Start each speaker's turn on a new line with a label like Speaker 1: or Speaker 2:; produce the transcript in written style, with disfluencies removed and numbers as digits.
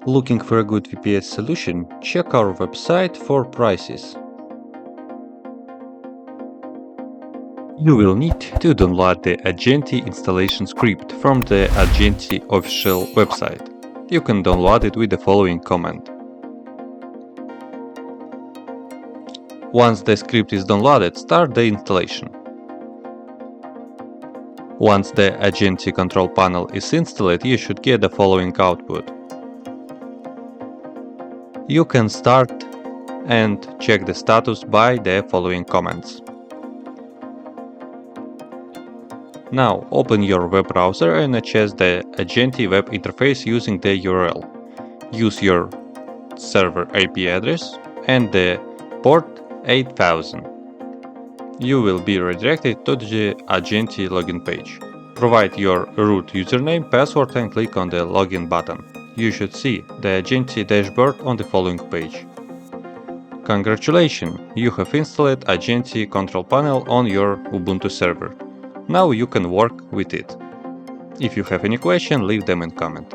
Speaker 1: Looking for a good VPS solution? Check our website for prices. You will need to download the Ajenti installation script from the Ajenti official website. You can download it with the following command. Once the script is downloaded, start the installation. Once the Ajenti Control panel is installed, you should get the following output. You can start and check the status by the following commands. Now open your web browser and access the Ajenti web interface using the URL. Use your server IP address and the port 8000. You will be redirected to the Ajenti login page. Provide your root username, password and click on the login button. You should see the Ajenti dashboard on the following page. Congratulations! You have installed Ajenti Control panel on your Ubuntu server. Now you can work with it. If you have any question, leave them in comment.